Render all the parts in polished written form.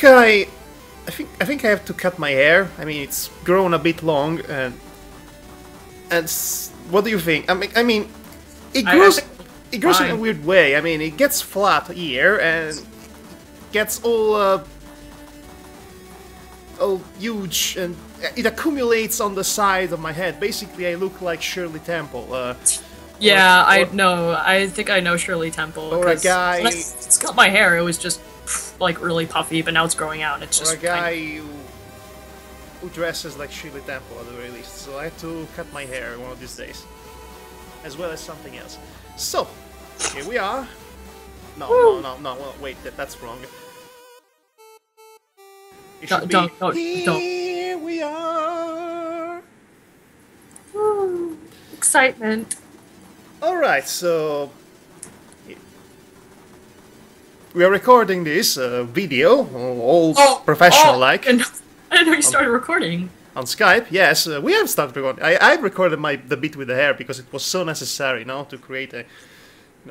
I think I have to cut my hair. I mean, it's grown a bit long, and what do you think? I mean, it grows in a weird way. I mean, it gets flat here and gets all huge, and it accumulates on the side of my head. Basically, I look like Shirley Temple. Yeah, I know. I think I know Shirley Temple. Or a guy. When I cut my hair, it was just like really puffy, but now it's growing out. And it's just or a guy who dresses like Shirley Temple at the very least. So I have to cut my hair one of these days, as well as something else. So here we are. No, wait, that's wrong. Don't. Here we are. Woo, excitement. Alright, so we are recording this video, all professional-like. I didn't know you started recording. On Skype, yes, we have started recording. I recorded the bit with the hair because it was so necessary, to create a,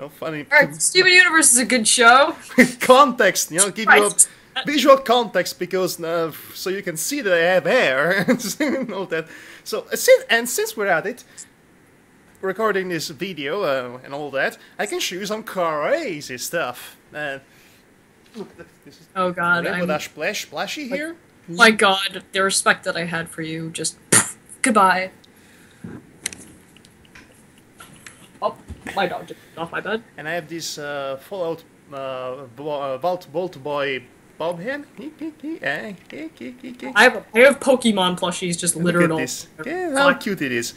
funny... Alright, Steven Universe is a good show. Context, give you a visual context, because so you can see that I have hair and all that. So, since we're at it, recording this video and all that, I can show you some crazy stuff. Look, this is God, splashy here. My God, the respect that I had for you, just goodbye. Oh, my dog just off my bed. And I have this Fallout Vault Boy Bob hen. I have a pair of Pokemon plushies just littered all. Yeah, how cute it is.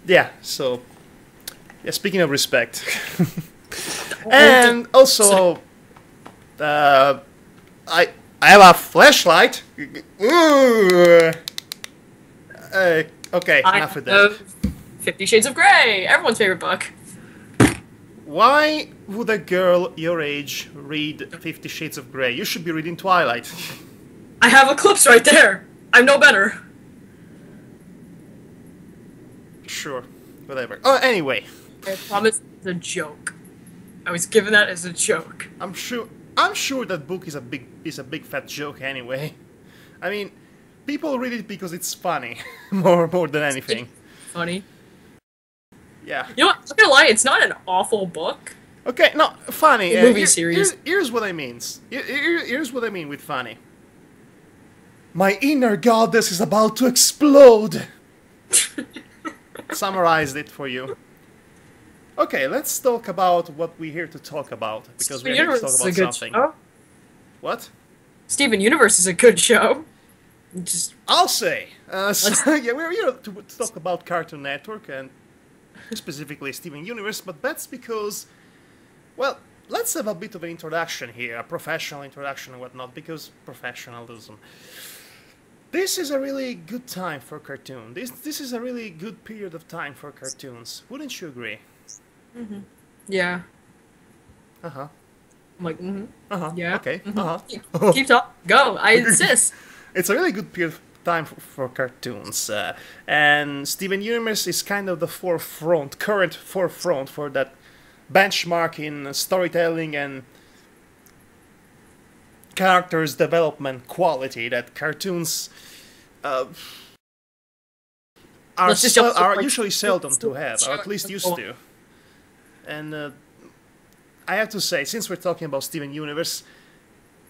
Yeah, so yeah, speaking of respect. And also I have a flashlight. Okay, enough of that. 50 Shades of Grey, everyone's favorite book. Why would a girl your age read 50 Shades of Grey? You should be reading Twilight. I have Eclipse right there. I'm no better. Sure, whatever. Oh, anyway. I promise it's a joke. I was given that as a joke. I'm sure that book is a big fat joke anyway. I mean, people read it because it's funny, more than anything. Funny. Yeah. You know what? I'm not gonna lie, it's not an awful book. Okay, no, funny. Movie series. Here's what I mean. Here's what I mean with funny. My inner goddess is about to explode. Summarized it for you. Okay, let's talk about what we're here to talk about, because we're here to talk about something. Show. What? Steven Universe is a good show. I'll say. Yeah, we're here to talk about Cartoon Network and specifically Steven Universe, but that's because, well, let's have a bit of an introduction here, a professional introduction and whatnot, because professionalism. This is a really good time for cartoon. This is a really good period of time for cartoons. Wouldn't you agree? Mm-hmm. Yeah. Uh-huh. I'm like, mm-hmm. Uh-huh. Yeah. Okay. Mm-hmm. Uh-huh. Keep talking. Go. I insist. It's a really good period of time for cartoons. And Steven Universe is kind of the current forefront for that benchmark in storytelling and characters development quality that cartoons are usually seldom to have, or at least used to. And I have to say, since we're talking about Steven Universe,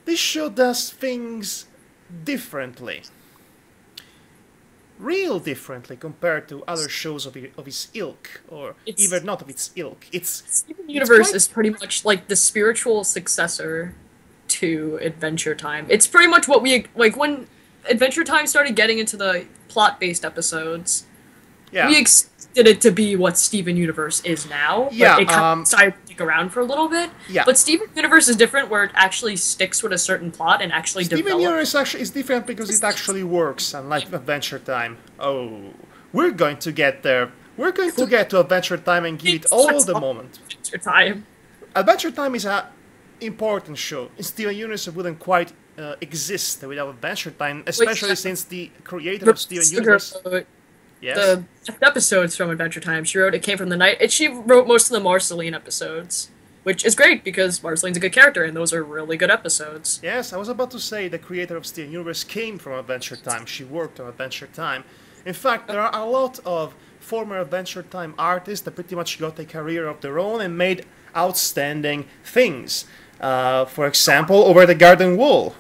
this show does things differently. Real differently compared to other shows of its ilk, or even not of its ilk. Steven Universe is pretty much like the spiritual successor to Adventure Time. It's pretty much what we, like, when Adventure Time started getting into the plot-based episodes, we expected it to be what Steven Universe is now, but it kind of decided to stick around for a little bit. Yeah. But Steven Universe is different, where it actually sticks with a certain plot and actually develops. Steven Universe actually is different because it actually works, unlike Adventure Time. Oh, we're going to get there. We're going to get to Adventure Time and give it all the moment. Adventure Time. Adventure Time is an important show. Steven Universe wouldn't quite exist without Adventure Time, especially since the creator of Steven Universe... Yes. The episodes from Adventure Time she wrote, it came from the night, and she wrote most of the Marceline episodes. which is great because Marceline's a good character, and those are really good episodes. Yes, I was about to say the creator of Steven Universe came from Adventure Time. She worked on Adventure Time. In fact, there are a lot of former Adventure Time artists that pretty much got a career of their own and made outstanding things. For example, Over the Garden Wall.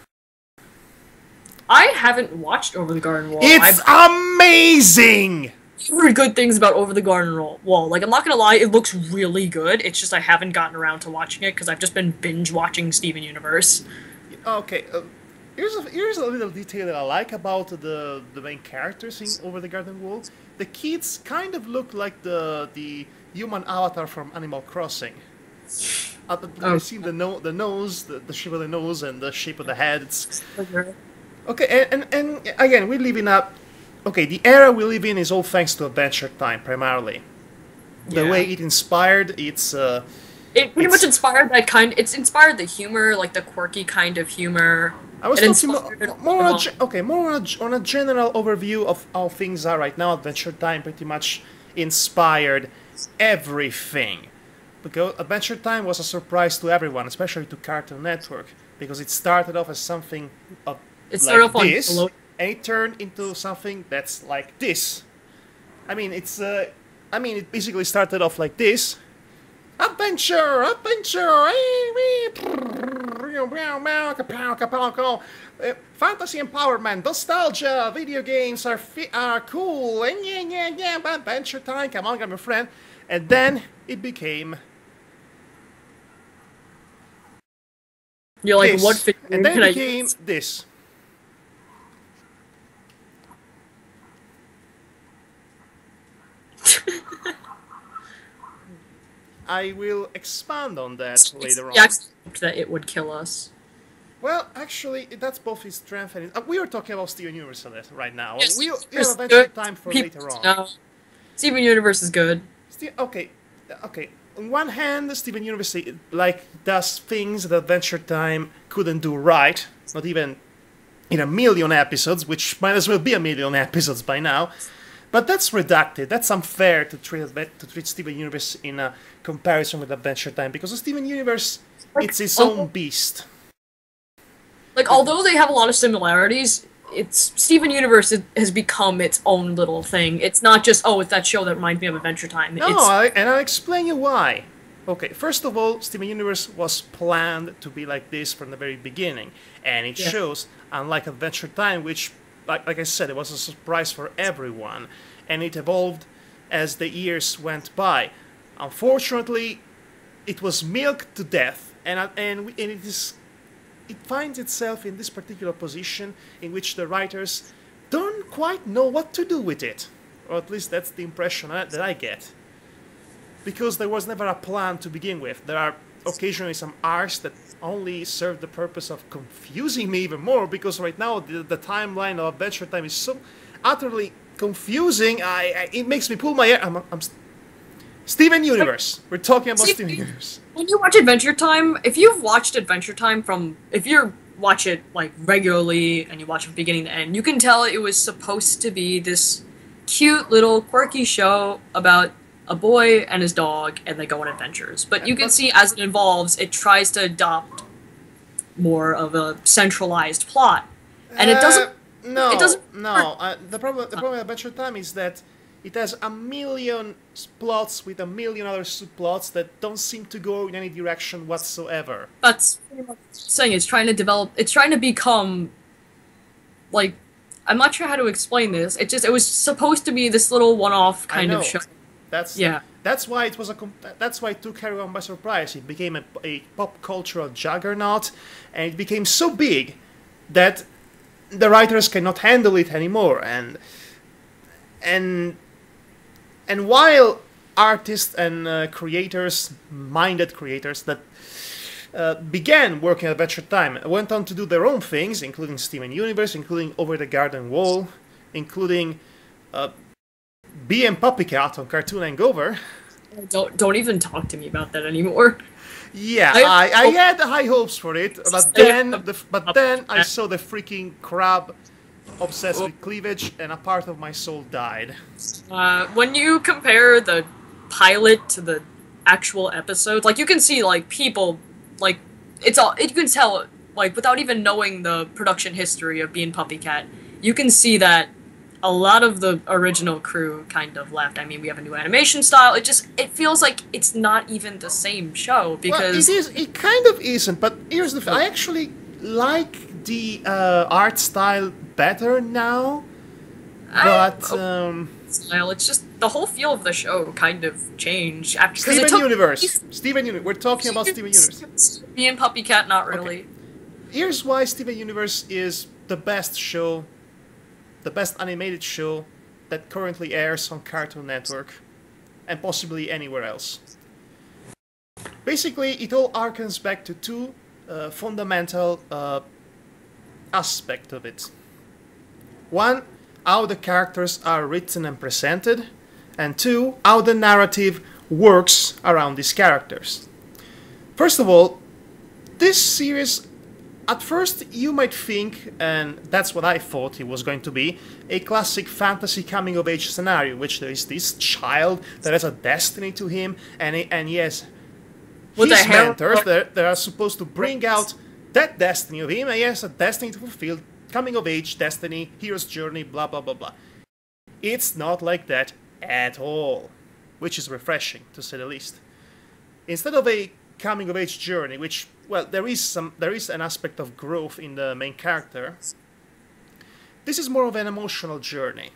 I haven't watched Over the Garden Wall. It's amazing! I've heard good things about Over the Garden Wall. Like, I'm not gonna lie, it looks really good. It's just I haven't gotten around to watching it because I've just been binge-watching Steven Universe. Okay, here's a little detail that I like about the main characters in Over the Garden Wall. The kids kind of look like the human avatar from Animal Crossing. I've seen the nose, the shape of the nose, and the shape of the heads. Okay, and again, we live in a... Okay, the era we live in is all thanks to Adventure Time, primarily. The way it inspired, it pretty much inspired that kind... It's inspired the humor, like the quirky kind of humor. I was talking more on a general overview of how things are right now. Adventure Time pretty much inspired everything. Because Adventure Time was a surprise to everyone, especially to Cartoon Network, because it started off as something like this, and it turned into something that's like this. I mean, it basically started off like this. Adventure! Fantasy empowerment, nostalgia, video games are cool, and yeah, Adventure Time, come on, grab your friend. And then it became... You're like, this. what figure and then can it became this. I will expand on that later on. That it would kill us. Well, actually, that's both his strength and his... we are talking about Steven Universe right now. Yes, we have Adventure Time for later on. No. Steven Universe is good. Okay. On one hand, Steven Universe does things that Adventure Time couldn't do right, not even in a million episodes, which might as well be a million episodes by now. But that's reductive. That's unfair to treat Steven Universe in a comparison with Adventure Time, because Steven Universe, it's its own beast. Like, although they have a lot of similarities, Steven Universe has become its own little thing. It's not just, oh, it's that show that reminds me of Adventure Time. No, and I'll explain you why. Okay, first of all, Steven Universe was planned to be like this from the very beginning, and it shows, unlike Adventure Time, which, like I said, it was a surprise for everyone, and it evolved as the years went by. Unfortunately, it was milked to death, and it finds itself in this particular position in which the writers don't quite know what to do with it. Or at least that's the impression that I get. Because there was never a plan to begin with. There are occasionally some arcs that only serve the purpose of confusing me even more, because right now the timeline of Adventure Time is so utterly confusing, it makes me pull my hair. Steven Universe. We're talking about Steven Universe. When you watch Adventure Time, if you've watched Adventure Time if you watch it like regularly and you watch it from beginning to end, you can tell it was supposed to be this cute little quirky show about a boy and his dog, and they go on adventures. But you can see as it evolves, it tries to adopt more of a centralized plot, and it doesn't. No. The problem with Adventure Time is that it has a million plots with a million other subplots that don't seem to go in any direction whatsoever. That's pretty much saying it's trying to develop. It's trying to become, like, I'm not sure how to explain this. It was supposed to be this little one-off kind of show. That's why it was that's why it took everyone by surprise. It became a pop cultural juggernaut, and it became so big that the writers cannot handle it anymore. And while artists and minded creators that began working at Adventure Time went on to do their own things, including Steven Universe, including Over the Garden Wall, including Bee and Puppycat on Cartoon Hangover. Don't even talk to me about that anymore. Yeah, I had high hopes for it, but then I saw the freaking crab obsessed with cleavage, and a part of my soul died. When you compare the pilot to the actual episodes, like you can see like people like it's all you can tell like without even knowing the production history of Bean Puppy Cat, you can see that a lot of the original crew kind of left. I mean, we have a new animation style. It feels like it's not even the same show because it kind of isn't. But here's the thing: I actually like the art style better now. But style, it's just the whole feel of the show kind of changed after Steven Universe. Steven Universe. We're talking about Steven Universe. Bean Puppy Cat, not really. Okay. Here's why Steven Universe is the best show, the best animated show that currently airs on Cartoon Network, and possibly anywhere else. Basically, it all harkens back to two fundamental aspects of it. One, how the characters are written and presented, and two, how the narrative works around these characters. First of all, this series, at first you might think, and that's what I thought it was going to be, a classic fantasy coming-of-age scenario, in which there is this child that has a destiny to him, and he has his mentors that are supposed to bring out that destiny of him, and he has a destiny to fulfill, coming-of-age, destiny, hero's journey, blah blah blah blah. It's not like that at all, which is refreshing, to say the least. Instead of a coming-of-age journey, which, well, there is an aspect of growth in the main character, this is more of an emotional journey,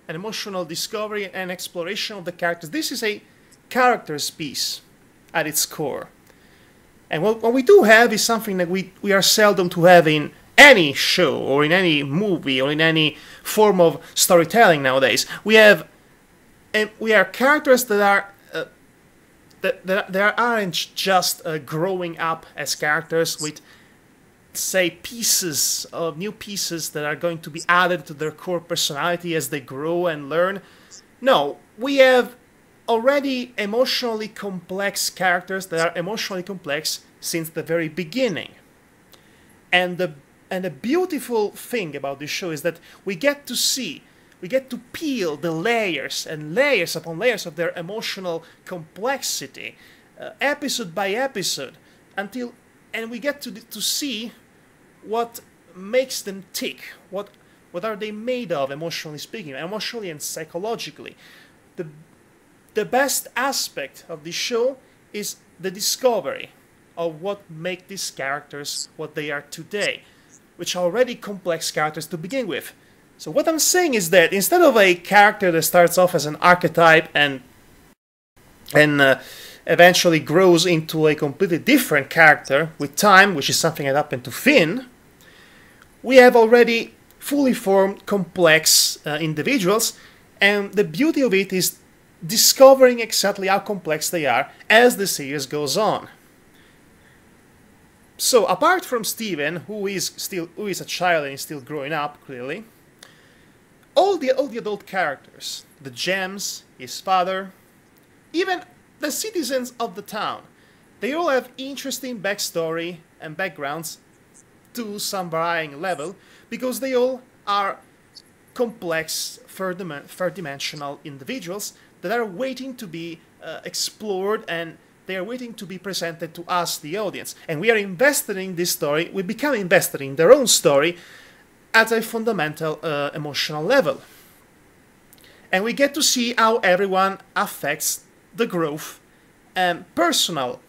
an emotional discovery and exploration of the characters. This is a character's piece at its core. And what we do have is something that we are seldom to have in any show or in any movie or in any form of storytelling nowadays. We are characters that are that aren't just growing up as characters with, say, new pieces that are going to be added to their core personality as they grow and learn. No, we have already emotionally complex characters that are emotionally complex since the very beginning. And the beautiful thing about this show is that we get to peel the layers and layers upon layers of their emotional complexity, episode by episode, and we get to see what makes them tick, what are they made of, emotionally speaking, emotionally and psychologically. The best aspect of this show is the discovery of what make these characters what they are today, which are already complex characters to begin with. So what I'm saying is that instead of a character that starts off as an archetype and eventually grows into a completely different character with time, which is something that happened to Finn, we have already fully formed complex individuals, and the beauty of it is discovering exactly how complex they are as the series goes on. So apart from Steven, who is a child and is still growing up, clearly, all the adult characters, the gems, his father, even the citizens of the town, they all have interesting backstory and backgrounds to some varying level, because they all are complex, third-dimensional individuals that are waiting to be explored, and they are waiting to be presented to us, the audience. And we are invested in this story, we become invested in their own story at a fundamental emotional level. And we get to see how everyone affects the growth and personal,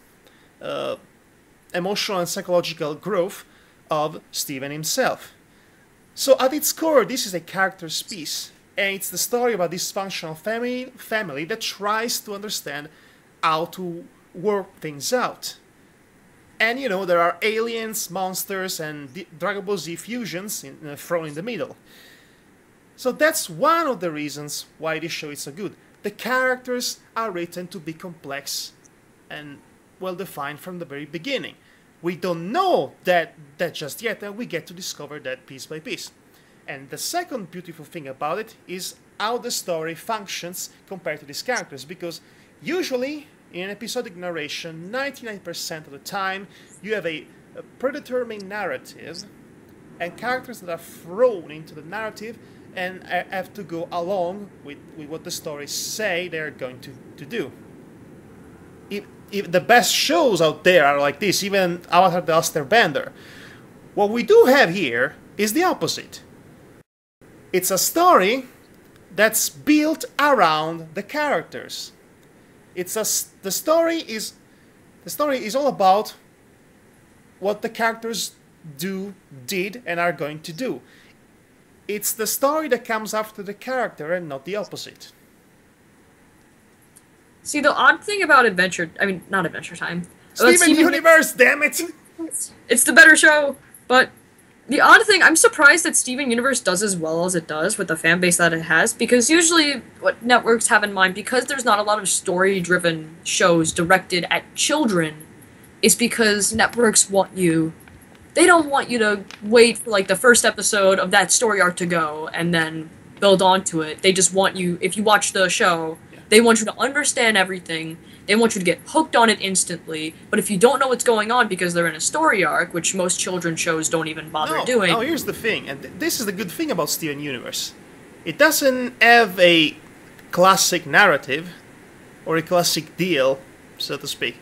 emotional and psychological growth of Steven himself. So at its core, this is a character's piece, and it's the story of a dysfunctional family that tries to understand how to work things out. And you know, there are aliens, monsters, and Dragon Ball Z fusions thrown in the middle. So that's one of the reasons why this show is so good. The characters are written to be complex and well defined from the very beginning. We don't know that just yet, and we get to discover that piece by piece. And the second beautiful thing about it is how the story functions compared to these characters, because usually in episodic narration, 99% of the time, you have a predetermined narrative and characters that are thrown into the narrative and have to go along with what the stories say they're going to do. the best shows out there are like this, even Avatar the Last Airbender. What we do have here is the opposite. It's a story that's built around the characters. The story is all about what the characters did, and are going to do. It's the story that comes after the character and not the opposite. See, the odd thing about not Adventure Time. Steven Universe, damn it! It's the better show, but the odd thing, I'm surprised that Steven Universe does as well as it does with the fan base that it has, because usually what networks have in mind, because there's not a lot of story-driven shows directed at children, is because networks they don't want you to wait for like the first episode of that story arc to go and then build onto it. They just want you, if you watch the show, they want you to understand everything. They want you to get hooked on it instantly. But if you don't know what's going on because they're in a story arc, which most children's shows don't even bother doing. No, here's the thing, and this is the good thing about Steven Universe. It doesn't have a classic narrative or a classic deal, so to speak.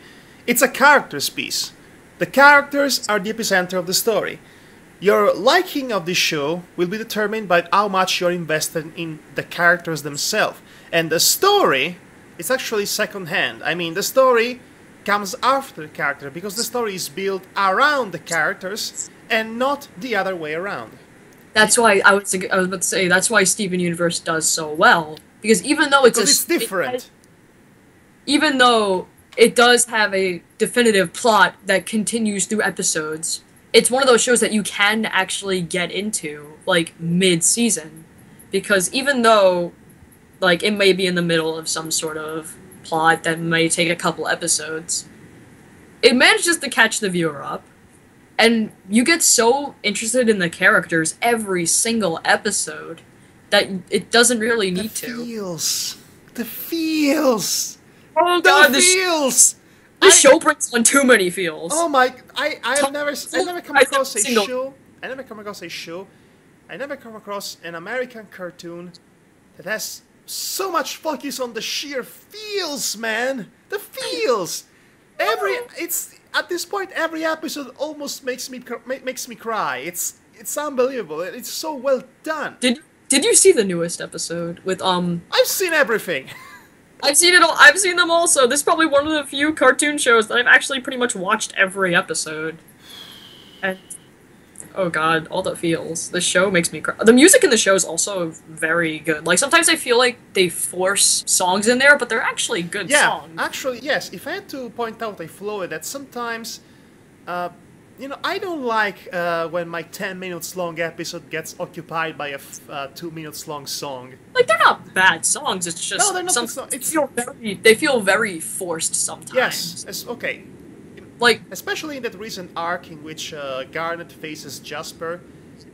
It's a characters piece. The characters are the epicenter of the story. Your liking of this show will be determined by how much you're invested in the characters themselves. And the story is actually second-hand. I mean, the story comes after the character, because the story is built around the characters and not the other way around. That's why I was about to say, that's why Steven Universe does so well. Because even though it's different. Even though it does have a definitive plot that continues through episodes, it's one of those shows that you can actually get into, like, mid-season. Because even though, like, it may be in the middle of some sort of plot that may take a couple episodes, it manages to catch the viewer up, and you get so interested in the characters every single episode that it doesn't really need to. The feels! Oh god, the feels! This show brings on too many feels. Oh my! I never come across a show. I never come across an American cartoon that has so much focus on the sheer feels, man. The feels. At this point, every episode almost makes me cry. It's unbelievable. It's so well done. Did you see the newest episode with I've seen everything. I've seen it all. I've seen them also. This is probably one of the few cartoon shows that I've actually pretty much watched every episode. And oh god, all the feels. The show makes me cry. The music in the show is also very good. Like, sometimes I feel like they force songs in there, but they're actually good songs. Yeah, actually, yes. If I had to point out a flaw, that sometimes, I don't like when my 10 minutes long episode gets occupied by a 2 minutes long song. Like, they're not bad songs, it's just... No, they're not. They feel very forced sometimes. Yes, okay. Like, especially in that recent arc in which Garnet faces Jasper,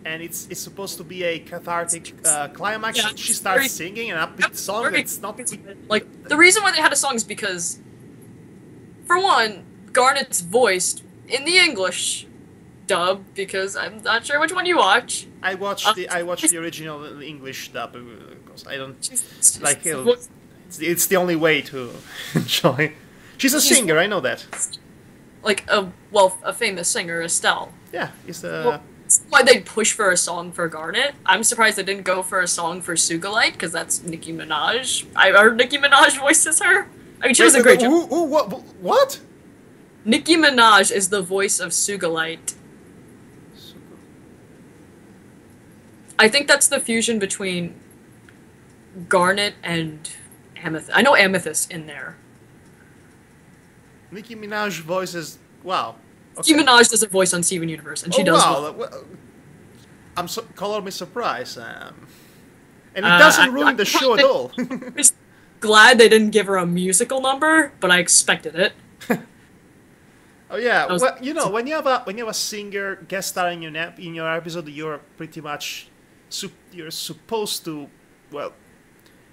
and it's supposed to be a cathartic climax. Yeah, she starts singing an upbeat song. It's not like, the reason why they had a song is because, for one, Garnet's voiced in the English dub, because I'm not sure which one you watch. I watched the original English dub because I don't like it. It's the only way to enjoy. She's a singer, I know that. Like a famous singer, Estelle. Yeah, it's that's why they push for a song for Garnet. I'm surprised they didn't go for a song for Sugalite, because that's Nicki Minaj. I heard Nicki Minaj voices her. I mean, she does a great job. What? Nicki Minaj is the voice of Sugalite. I think that's the fusion between Garnet and Amethyst. I know Amethyst in there. Nicki Minaj voices... Wow. Okay. Nicki Minaj does a voice on Steven Universe, and she does... Wow. Color me surprised. And it doesn't ruin the show at all. I'm just glad they didn't give her a musical number, but I expected it. Oh yeah, well, when you have a singer guest starring in your episode, you're pretty much you're supposed to, well,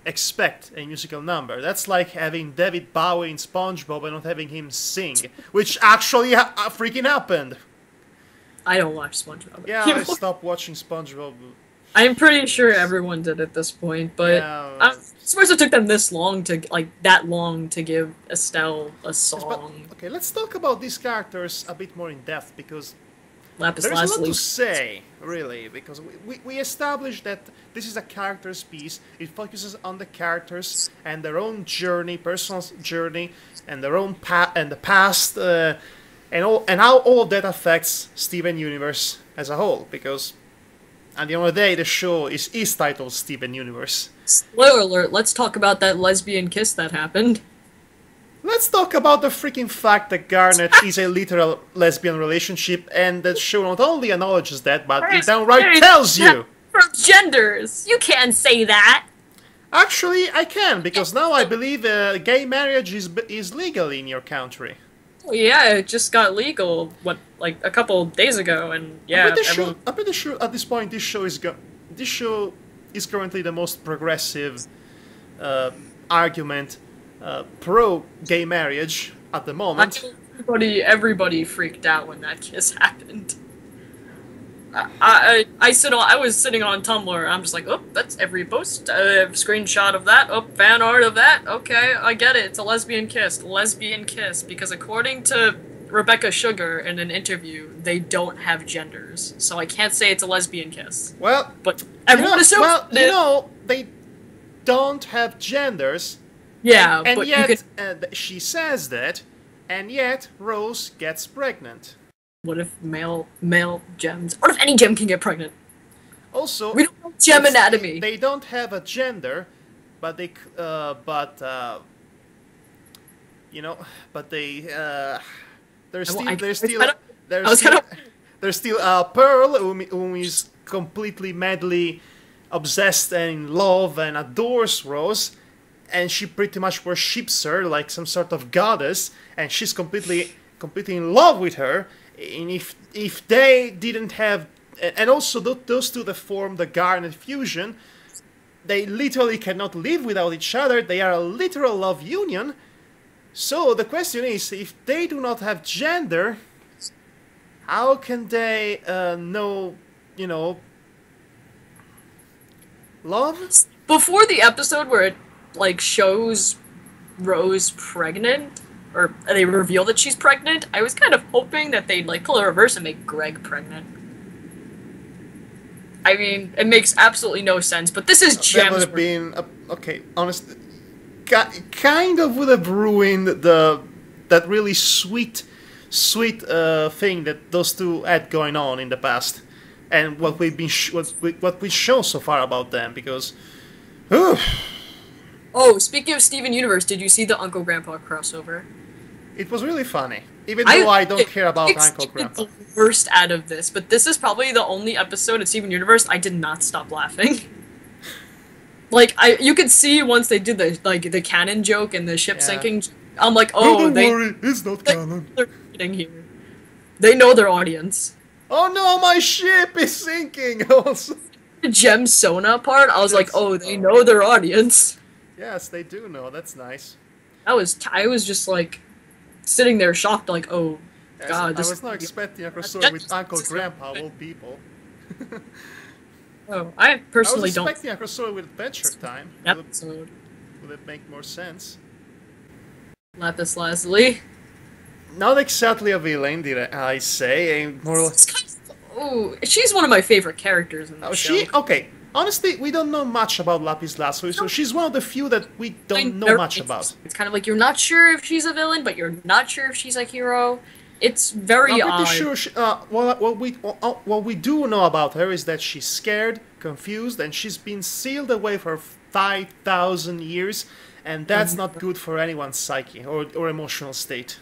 expect a musical number. That's like having David Bowie in SpongeBob and not having him sing, which actually freaking happened. I don't watch SpongeBob. Yeah, I stopped watching SpongeBob I'm pretty sure everyone did at this point, but Yeah, I'm surprised it took them this long to that long to give Estelle a yes, but song. okay, let's talk about these characters a bit more in depth because Lapis there is a lot to Lazuli. say, really, because we established that this is a characters piece. It focuses on the characters and their own journey, personal journey, and their own and the past, and how all of that affects Steven Universe as a whole. Because at the end of the day, the show is titled Steven Universe. Spoiler alert, let's talk about that lesbian kiss that happened. Let's talk about the freaking fact that Garnet is a literal lesbian relationship, and the show not only acknowledges that, but it downright tells you. From genders! You can't say that! Actually, I can, because now I believe gay marriage is legal in your country. Well, yeah, it just got legal, like a couple days ago, and yeah, I'm pretty sure at this point this show is currently the most progressive argument pro gay marriage at the moment. Everybody freaked out when that kiss happened. I was sitting on Tumblr. I'm just like, oh, that's every post. Screenshot of that. Oh, fan art of that. Okay, I get it. It's a lesbian kiss. Lesbian kiss. Because according to Rebecca Sugar in an interview, they don't have genders, so I can't say it's a lesbian kiss. Well, but everyone assumes. Well, they don't have genders. Yeah, and but yet she says that, and yet Rose gets pregnant. What if male gems? What if any gem can get pregnant? Also, we don't know gem anatomy. They don't have a gender, but they there's still Pearl, whom is completely madly obsessed and in love and adores Rose, and she pretty much worships her like some sort of goddess, and she's completely in love with her. And if they didn't have, and also those two that form the Garnet fusion, they literally cannot live without each other. They are a literal love union. So the question is, if they do not have gender, how can they know, love? Before the episode where it shows Rose pregnant, or they reveal that she's pregnant, I was kind of hoping that they'd pull a reverse and make Greg pregnant. I mean, it makes absolutely no sense, but this is Gems. That would have been okay. Honestly, kind of would have ruined that really sweet thing that those two had going on in the past, and what we've shown so far about them. Because, oh, speaking of Steven Universe, did you see the Uncle Grandpa crossover? It was really funny, even though I don't care about Uncle Grandpa. The worst out of this, but this is probably the only episode of Steven Universe I did not stop laughing. You could see once they did the canon joke and the ship sinking. I'm like, oh, don't worry, it's not canon. They're getting here. They know their audience. Oh no, my ship is sinking. Also, the Gem Sona part, I was like, oh, they know their audience. Yes, they do know. That's nice. I was just sitting there shocked, oh, yes, God. I was not expecting a crossover with Uncle Grandpa, of all people. Oh, I personally don't. I was expecting a crossover with Adventure Time. Episode. Would it make more sense? Lapis Lazuli. Not exactly a villain, did I say? More like... Oh, she's one of my favorite characters in the show. Okay. Honestly, we don't know much about Lapis Lazuli, so she's one of the few that we don't know much about. It's kind of you're not sure if she's a villain, but you're not sure if she's a hero. It's very odd. I'm pretty sure what we do know about her is that she's scared, confused, and she's been sealed away for 5,000 years, and that's not good for anyone's psyche or emotional state.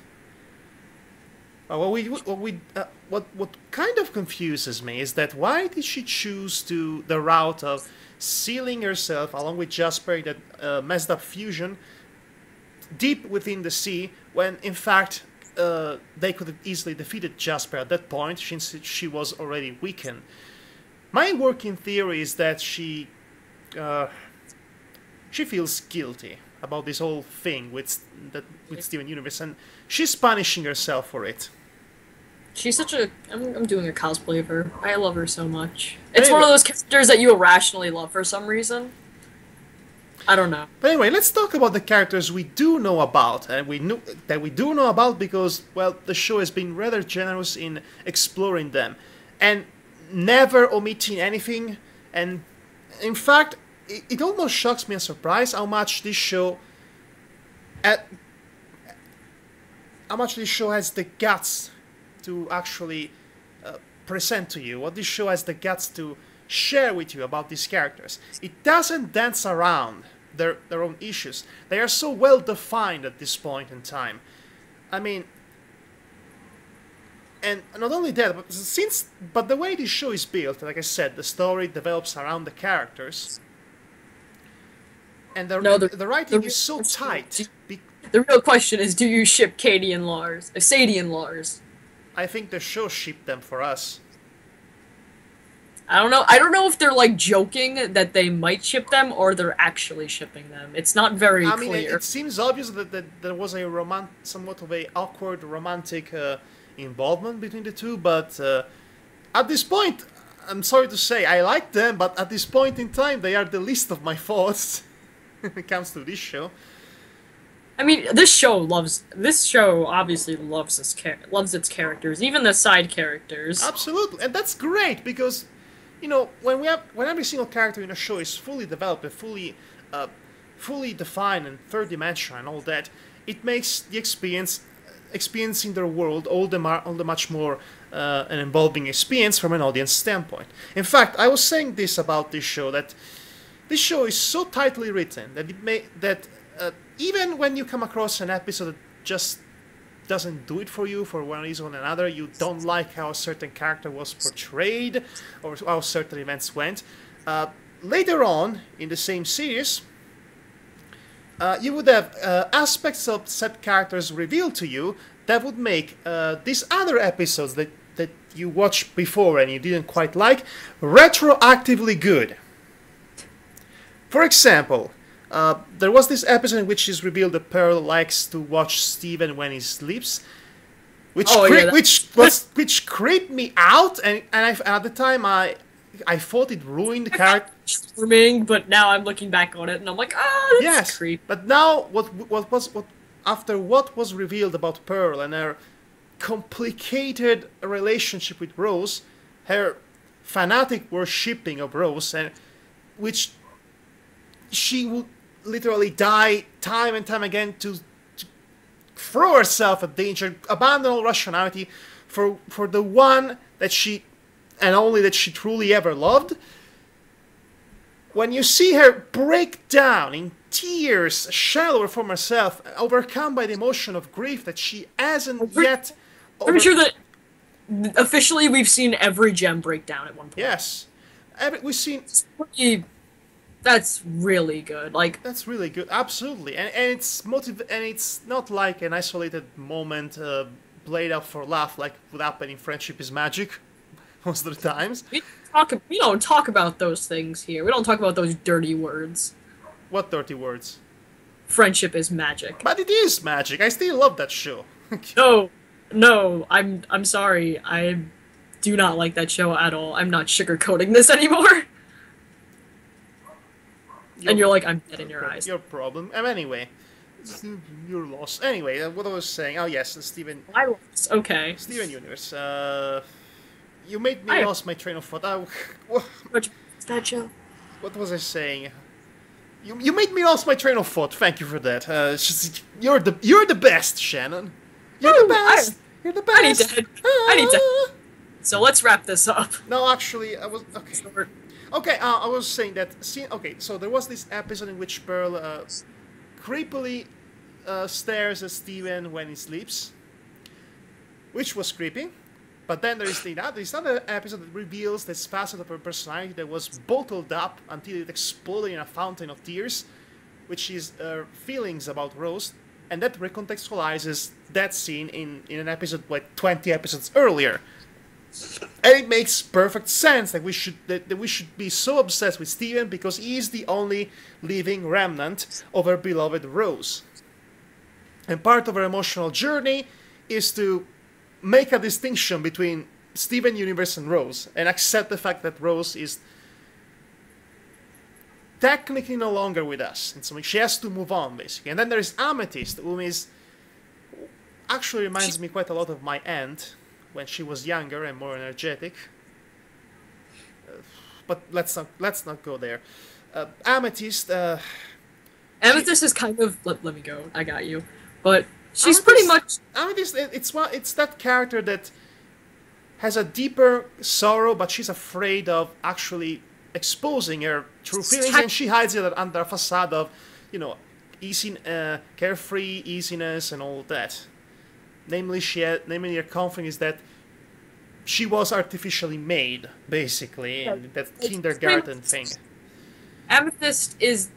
What kind of confuses me is that why did she choose the route of sealing herself along with Jasper, that messed up fusion, deep within the sea, when in fact they could have easily defeated Jasper at that point, since she was already weakened. My working theory is that she feels guilty about this whole thing with Steven Universe, and she's punishing herself for it. She's such a. I'm doing a cosplay of her. I love her so much. It's one Anyway, of those characters that you irrationally love for some reason. I don't know. but anyway, let's talk about the characters we do know about, and we do know about because, well, the show has been rather generous in exploring them, and never omitting anything. And in fact, it almost shocks me and surprise how much this show, at, how much this show has the guts to actually present to you, what this show has the guts to share with you about these characters. It doesn't dance around their own issues. They are so well defined at this point in time. I mean, and not only that, but the way this show is built, like I said, the story develops around the characters, and No, the writing the is so real tight. the real question is, do you ship Katie and Lars? Sadie and Lars? I think the show shipped them for us. I don't know. I don't know if they're like joking that they might ship them or they're actually shipping them. It's not very I mean, clear. it seems obvious that there was a somewhat of a awkward romantic involvement between the two, but at this point, I'm sorry to say, I like them, but at this point in time, they are the least of my thoughts when it comes to this show. I mean, this show obviously loves its characters, even the side characters. Absolutely, and that's great because, you know, when every single character in a show is fully developed and fully defined and third dimensional and all that, it makes the experiencing their world all the much more an involving experience from an audience standpoint. In fact, I was saying this about this show, that this show is so tightly written that even when you come across an episode that just doesn't do it for you for one reason or another, you don't like how a certain character was portrayed or how certain events went, later on in the same series, you would have aspects of said characters revealed to you that would make these other episodes that you watched before and you didn't quite like retroactively good. For example, there was this episode in which it's revealed that Pearl likes to watch Steven when he sleeps, which creeped me out, and at the time I thought it ruined the character. Charming, but now I'm looking back on it and I'm like, that's creepy. But now after what was revealed about Pearl and her complicated relationship with Rose, her fanatic worshipping of Rose, and which she would literally die time and time again to throw herself at danger, abandon all rationality for the one that she and only that she truly ever loved. When you see her break down in tears, shallower from herself, overcome by the emotion of grief that she hasn't yet. I'm sure that officially we've seen every gem break down at one point. Yes, we've seen. That's really good. Like, that's really good, absolutely, and it's and it's not like an isolated moment played out for laugh like would happen in Friendship is Magic most of the times. We don't talk about those things here. We don't talk about those dirty words. What dirty words? Friendship is magic. But it is magic. I still love that show. No, I'm sorry. I do not like that show at all. I'm not sugarcoating this anymore. And you're like, I'm dead in your eyes. Your problem. Anyway, you're lost. Anyway, what I was saying. Oh yes, Steven. I lost. Okay. Steven Universe. You made me lost my train of thought. That show. What was I saying? You made me lost my train of thought. Thank you for that. You're the best, Shannon. You're the best. You're the best. I need to. So let's wrap this up. No, actually, I was okay. Okay, I was saying that. Okay, so there was this episode in which Pearl creepily stares at Steven when he sleeps, which was creepy. But then there's another episode that reveals this facet of her personality that was bottled up until it exploded in a fountain of tears, which is her feelings about Rose, and that recontextualizes that scene in an episode like 20 episodes earlier. And it makes perfect sense that we should be so obsessed with Steven because he is the only living remnant of our beloved Rose. And part of her emotional journey is to make a distinction between Steven Universe and Rose and accept the fact that Rose is technically no longer with us. And so she has to move on, basically. And then there's Amethyst, who is actually reminds me quite a lot of my aunt when she was younger and more energetic. But let's not go there. Amethyst. Amethyst is kind of let me go. I got you, but she's pretty much Amethyst. It's that character that has a deeper sorrow, but she's afraid of actually exposing her true feelings, and she hides it under a facade of, easy, carefree easiness and all that. Namely, her conflict is that she was artificially made, basically, in that kindergarten thing. Amethyst is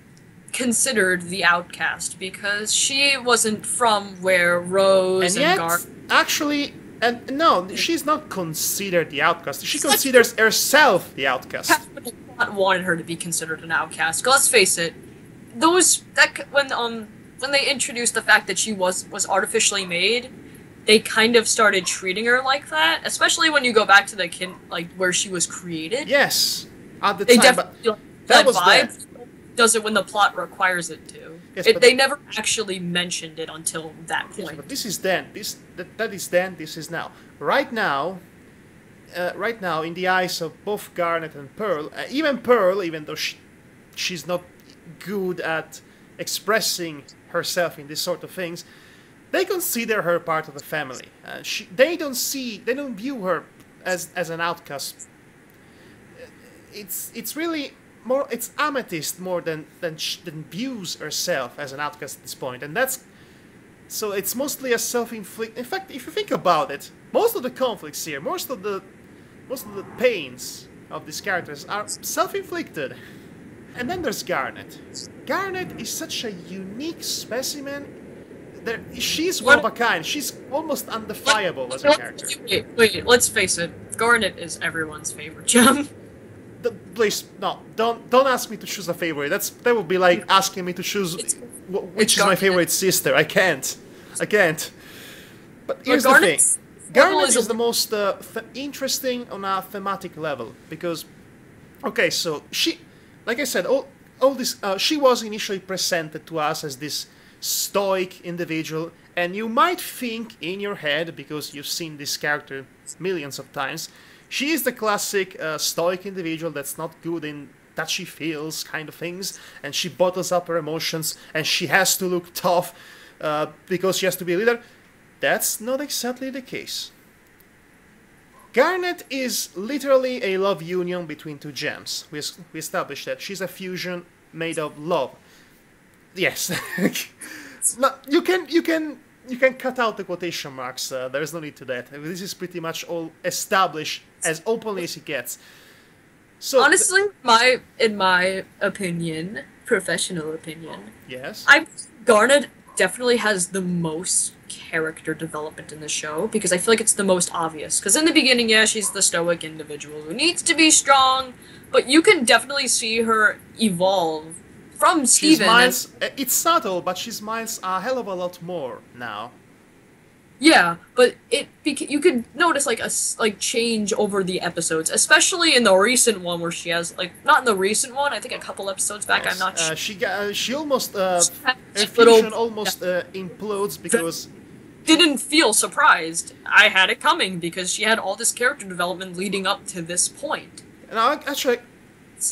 considered the outcast because she wasn't from where Rose and Garnet. Actually, and no, she's not considered the outcast. She considers herself the outcast. I wanted her to be considered an outcast. Let's face it, when they introduced the fact that she was artificially made, they kind of started treating her like that. Especially when you go back to where she was created. Yes, at the time, but that was vibe. Does it when the plot requires it to. Yes, they never actually mentioned it until that point. Yes, but this is then. That is then. This is now. Right now, in the eyes of both Garnet and Pearl, even though she's not good at expressing herself in these sort of things, they consider her part of the family. They don't view her as an outcast. It's really more. It's Amethyst more than views herself as an outcast at this point, and so it's mostly a self-inflicted. In fact, if you think about it, most of the conflicts here, most of the pains of these characters are self-inflicted. And then there's Garnet. Garnet is such a unique specimen. She's one of a kind. She's almost undefiable as a character. Wait, let's face it. Garnet is everyone's favorite gem. Please, no, don't ask me to choose a favorite. That would be like asking me to choose which is my favorite sister. I can't. But here's the thing. Garnet is the most interesting on a thematic level because, okay, so she, like I said, all this. She was initially presented to us as this stoic individual, and you might think in your head, because you've seen this character millions of times, she is the classic stoic individual that's not good in touchy feels kind of things, and she bottles up her emotions, and she has to look tough because she has to be a leader. That's not exactly the case. Garnet is literally a love union between two gems. We established that. She's a fusion made of love. Yes. No, you can cut out the quotation marks. There is no need to that. This is pretty much all established as openly as it gets. So honestly, in my opinion, professional opinion, yes, Garnet definitely has the most character development in the show because I feel like it's the most obvious. Because in the beginning, yeah, she's the stoic individual who needs to be strong, but you can definitely see her evolve from Steven. It's subtle, but she smiles a hell of a lot more now. Yeah, but you could notice a change over the episodes, especially in the recent one where she has not in the recent one. I think a couple episodes back. Yes. I'm not sure. She almost her fusion almost implodes because didn't feel surprised. I had it coming because she had all this character development leading up to this point. Now, actually,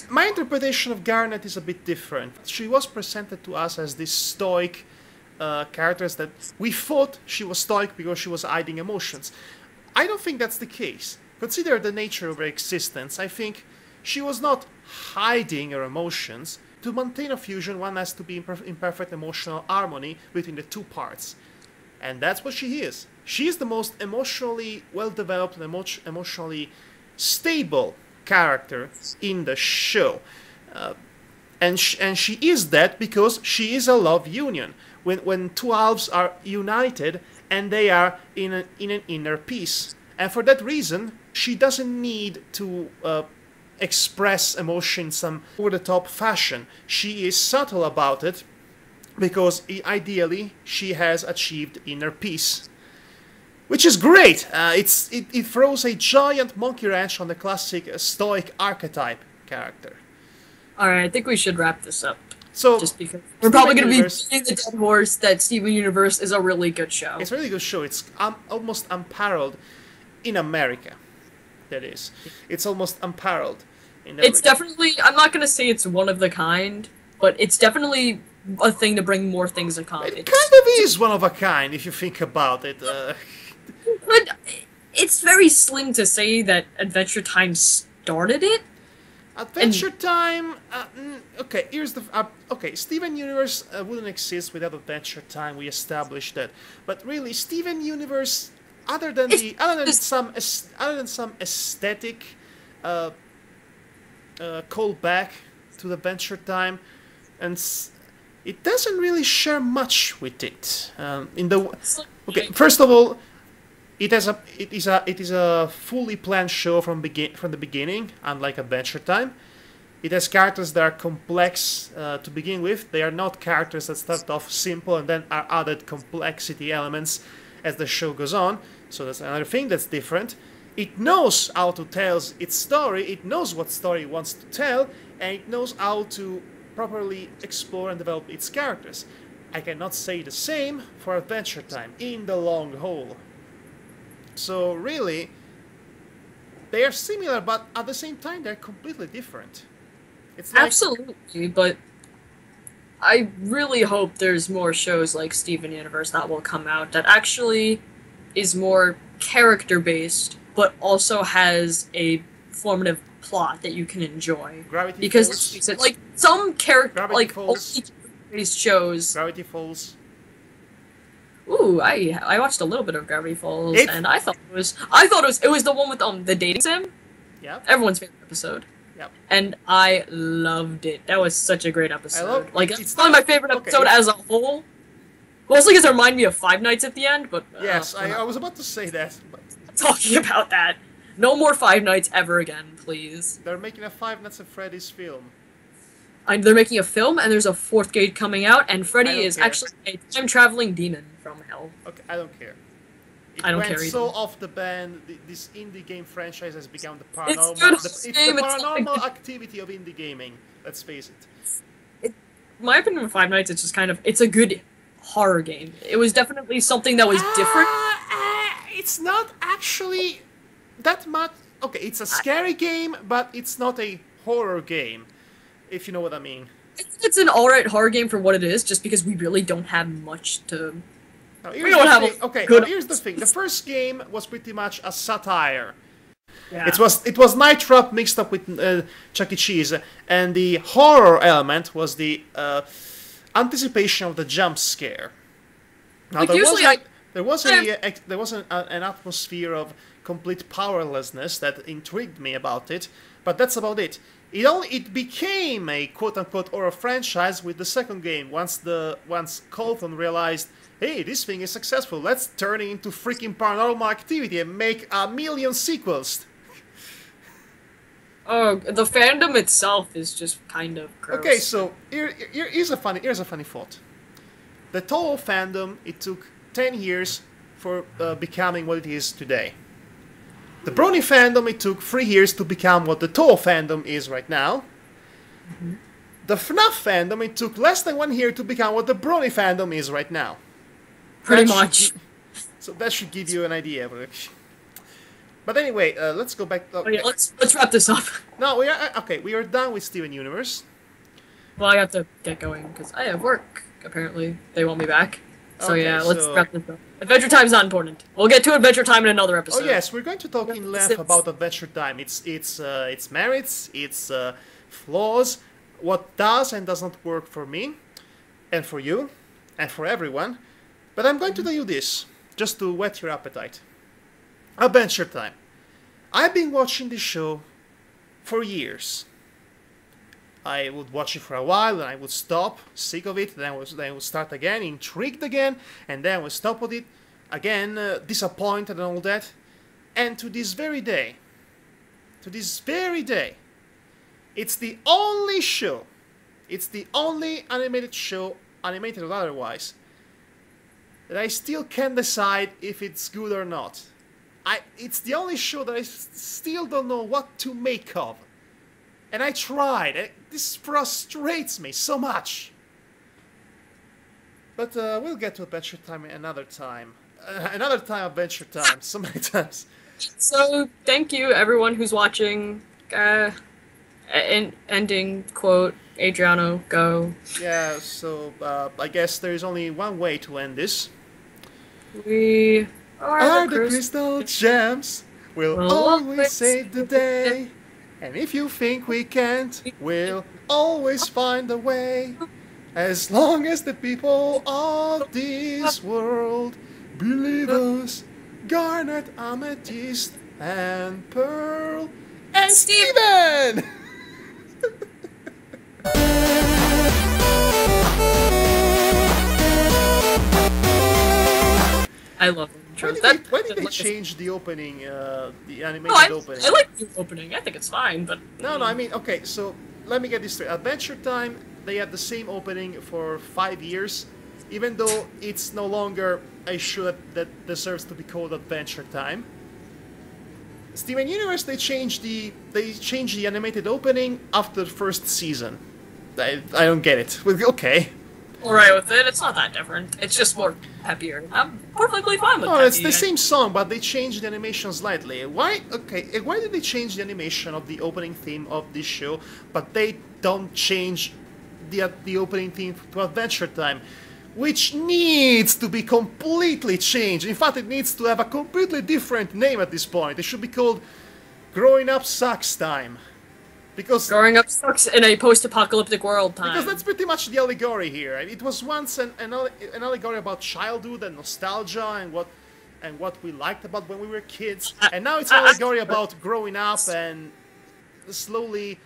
my interpretation of Garnet is a bit different. She was presented to us as this stoic characters that we thought she was stoic because she was hiding emotions. I don't think that's the case. Consider the nature of her existence. I think she was not hiding her emotions. To maintain a fusion, one has to be in perfect emotional harmony between the two parts. And that's what she is. She is the most emotionally well-developed and emotionally stable character in the show. And she is that because she is a love union. When two halves are united and they are in an inner peace. And for that reason, she doesn't need to express emotion in some over-the-top fashion. She is subtle about it because ideally she has achieved inner peace. which is great. It throws a giant monkey wrench on the classic stoic archetype character. All right, I think we should wrap this up. So Just because we're probably going to be beating the dead horse that Steven Universe is a really good show. It's a really good show. It's almost unparalleled in America. That is, it's almost unparalleled. It's definitely. I'm not going to say it's one of the kind, but it's definitely a thing to bring more things in common. It kind of is one of a kind if you think about it. But it's very slim to say that Adventure Time started it. Adventure Time. Okay, here's the. Okay, Steven Universe wouldn't exist without Adventure Time. We established that. But really, Steven Universe, other than some aesthetic callback to Adventure Time, and it doesn't really share much with it. Okay, first of all, it is a fully planned show from the beginning, unlike Adventure Time. It has characters that are complex to begin with. They are not characters that start off simple and then are added complexity elements as the show goes on. So that's another thing that's different. It knows how to tell its story. It knows what story it wants to tell, and it knows how to properly explore and develop its characters. I cannot say the same for Adventure Time in the long haul. So really, they are similar, but at the same time, they're completely different. It's like... Absolutely, but I really hope there's more shows like Steven Universe that will come out that actually is more character-based, but also has a formative plot that you can enjoy. Gravity because Falls. It's like some character, like Falls. based shows. Gravity Falls. Ooh, I watched a little bit of Gravity Falls, and I thought it was the one with the dating sim. Yeah. Everyone's favorite episode. Yep. And I loved it. That was such a great episode. It's probably my favorite episode as a whole. Mostly because it reminded me of Five Nights at the end, but... yes, I was about to say that. But... talking about that. No more Five Nights ever again, please. They're making a Five Nights at Freddy's film. They're making a film, and there's a fourth game coming out, and Freddy is actually a time-traveling demon from hell. Okay, I don't care. I don't care either. So off the band, this indie game franchise has become the paranormal. It's the paranormal activity of indie gaming. Let's face it. My opinion of Five Nights, it's just it's a good horror game. It was definitely something that was different. It's not actually that much. Okay, it's a scary game, but it's not a horror game, if you know what I mean. It's an alright horror game for what it is, just because we really don't have much to... here's the thing. The first game was pretty much a satire. Yeah. It was Night Trap mixed up with Chuck E. Cheese, and the horror element was the anticipation of the jump scare. Now there was an atmosphere of complete powerlessness that intrigued me about it, but that's about it. It became a quote-unquote horror franchise with the second game. Once Colton realized, hey, this thing is successful, let's turn it into freaking Paranormal Activity and make a million sequels. Oh, the fandom itself is just kind of gross. Okay, so here's a funny thought. The Toho fandom, it took 10 years for becoming what it is today. The Brony fandom, it took 3 years to become what the Toho fandom is right now. Mm-hmm. The FNAF fandom, it took less than 1 year to become what the Brony fandom is right now. Pretty much. So that should give you an idea. But anyway, let's go back. Okay. Yeah, let's wrap this up. No, we are done with Steven Universe. Well, I have to get going because I have work. Apparently, they want me back. So let's wrap this up. Adventure Time's not important. We'll get to Adventure Time in another episode. Oh yes, we're going to talk in length about Adventure Time. Its merits, its flaws, what does and does not work for me, and for you, and for everyone. But I'm going to tell you this, just to whet your appetite. Adventure Time. I've been watching this show for years. I would watch it for a while, then I would stop, sick of it, then I would start again, intrigued again, and then I would stop with it, again, disappointed and all that. And to this very day, it's the only show, it's the only animated show, animated or otherwise, that I still can't decide if it's good or not. It's the only show that I still don't know what to make of. And I tried, and this frustrates me so much. But we'll get to Adventure Time another time. Another time Adventure Time, so many times. So, thank you everyone who's watching. Ending quote, Adriano, go. Yeah, so I guess there's only one way to end this. We are the crystal gems. We'll always save the day. And if you think we can't, we'll always find a way. As long as the people of this world believe us, Garnet, Amethyst, and Pearl, and Steven! I love them. Why did they change the opening, the animated opening? I like the opening. I think it's fine, but... No, I mean, okay, so let me get this straight. Adventure Time, they had the same opening for 5 years, even though it's no longer a show that deserves to be called Adventure Time. Steven Universe, they changed the animated opening after the first season. I don't get it. Okay. Alright with it, it's not that different. It's just more peppier. I'm perfectly fine with that. Oh, it's the same song, but they changed the animation slightly. Why? Okay, why did they change the animation of the opening theme of this show, but they don't change the opening theme to Adventure Time, which needs to be completely changed. In fact, it needs to have a completely different name at this point. It should be called Growing Up Sucks Time. Because growing up sucks in a post-apocalyptic world time. Because that's pretty much the allegory here. It was once an allegory about childhood and nostalgia and what we liked about when we were kids, and now it's an allegory about growing up and slowly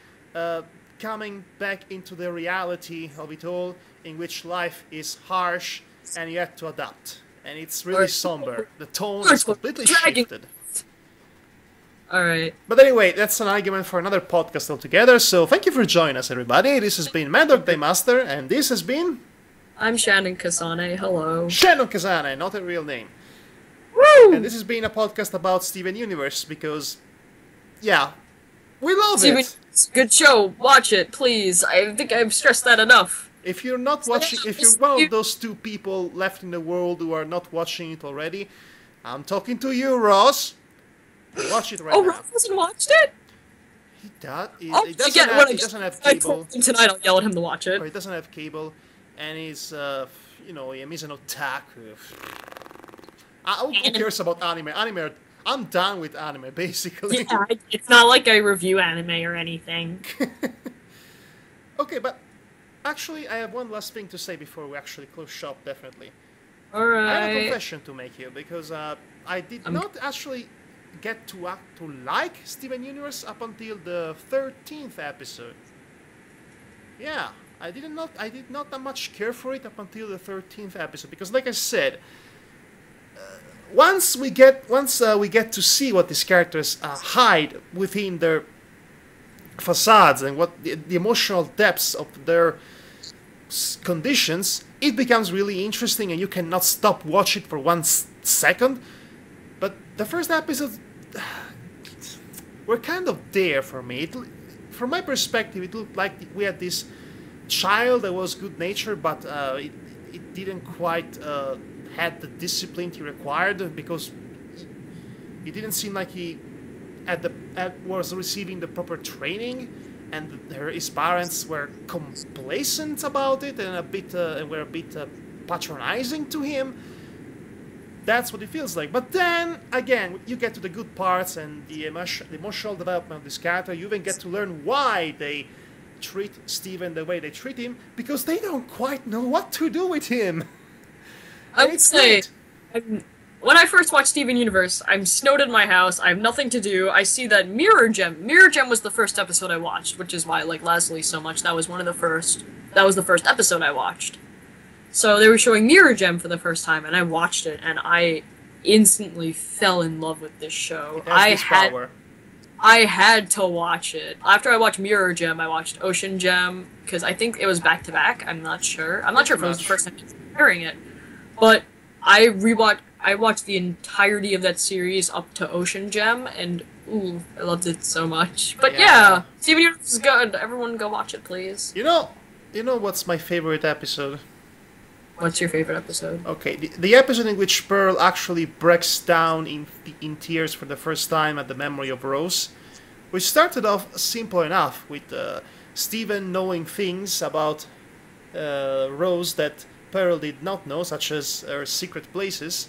coming back into the reality of it all, in which life is harsh and you have to adapt. And it's really somber. The tone is completely shifted. Alright. But anyway, that's an argument for another podcast altogether, so thank you for joining us, everybody. This has been Madhog the Master, and this has been... I'm Shannon Kasane, hello. Shannon Kasane, not a real name. Woo! And this has been a podcast about Steven Universe, because... yeah, we love it! Good show, watch it, please. I think I've stressed that enough. If you're not watching, if you're one of those 2 people left in the world who are not watching it already, I'm talking to you, Ross. Watch it right now. Oh, Ross hasn't watched it? He does. He doesn't have I cable. told him tonight I'll yell at him to watch it. He doesn't have cable, and he's, he's an otaku. Who cares about anime? I'm done with anime, basically. Yeah, it's not like I review anime or anything. Okay, but actually, I have one last thing to say before we actually close shop, definitely. Alright. I have a confession to make here, because I did not actually get to like Steven Universe up until the 13th episode. Yeah, I did not that much care for it up until the 13th episode, because like I said, once we get to see what these characters hide within their facades and what the emotional depths of their conditions, it becomes really interesting and you cannot stop watching it for 1 second. But the first episode were kind of there for me. From my perspective, it looked like we had this child that was good-natured, but it didn't quite had the discipline he required, because it didn't seem like he was receiving the proper training, and his parents were complacent about it and were a bit patronizing to him. That's what it feels like. But then, again, you get to the good parts and the emotional development of this character. You even get to learn why they treat Steven the way they treat him, because they don't quite know what to do with him. I would say, when I first watched Steven Universe, I'm snowed in my house, I have nothing to do, I see that Mirror Gem was the first episode I watched, which is why I like Leslie so much. That was the first episode I watched. So they were showing Mirror Gem for the first time, and I watched it, and I instantly fell in love with this show. I had to watch it. After I watched Mirror Gem, I watched Ocean Gem, because I think it was back-to-back, I'm not sure. I'm not sure if it was the first time hearing it. But I watched the entirety of that series up to Ocean Gem, and ooh, I loved it so much. But yeah, Steven Universe is good. Everyone go watch it, please. You know what's my favorite episode? What's your favorite episode? Okay, the episode in which Pearl actually breaks down in tears for the first time at the memory of Rose, which started off simple enough with Steven knowing things about Rose that Pearl did not know, such as her secret places,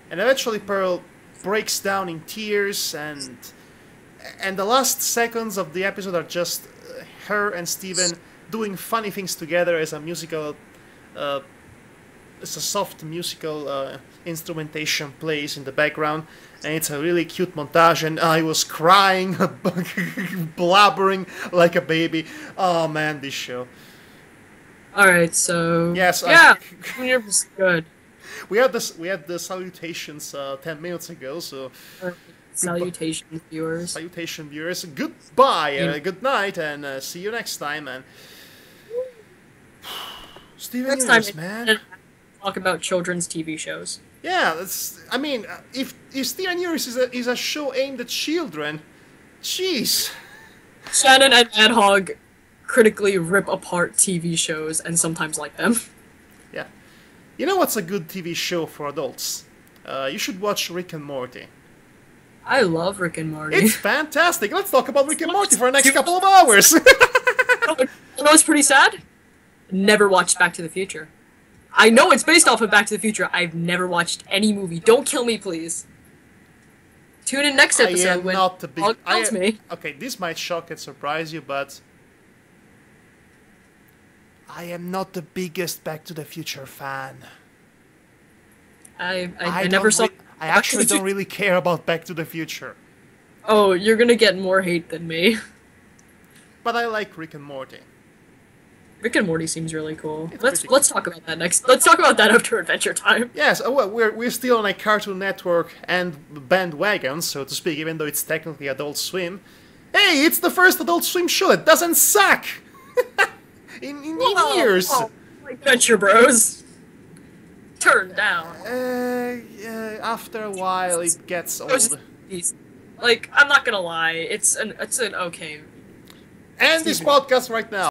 and eventually Pearl breaks down in tears, and the last seconds of the episode are just her and Steven doing funny things together as a musical, as a soft musical instrumentation plays in the background, and it's a really cute montage, and I was crying, blabbering like a baby. Oh man, this show. Alright, so... Yes, yeah, Steven Universe is good. We had the salutations 10 minutes ago, so... Salutations, viewers. Salutation, viewers. Goodbye, good night, and see you next time, man. Steven Universe, man. Talk about children's TV shows. Yeah, that's... I mean, if Steven Universe is a show aimed at children, jeez. Shannon and Madhog critically rip apart TV shows and sometimes like them. Yeah. You know what's a good TV show for adults? You should watch Rick and Morty. I love Rick and Morty. It's fantastic. Let's talk about Rick and Morty for the next couple of hours. You know what's pretty sad? Never watched Back to the Future. I know it's based off of Back to the Future. I've never watched any movie. Don't kill me, please. Tune in next episode when Dog tells me. Okay, this might shock and surprise you, but I am not the biggest Back to the Future fan. I never saw... I actually don't really care about Back to the Future. Oh, you're gonna get more hate than me. But I like Rick and Morty. Rick and Morty seems really cool. Let's talk about that next. Let's talk about that after Adventure Time. Yes, well, we're still on a Cartoon Network and bandwagon, so to speak, even though it's technically Adult Swim. Hey, it's the first Adult Swim show that doesn't suck! in years! Oh, Adventure Bros. Turn down. After a while, it gets old. Like, I'm not gonna lie, it's an okay. End this podcast right now.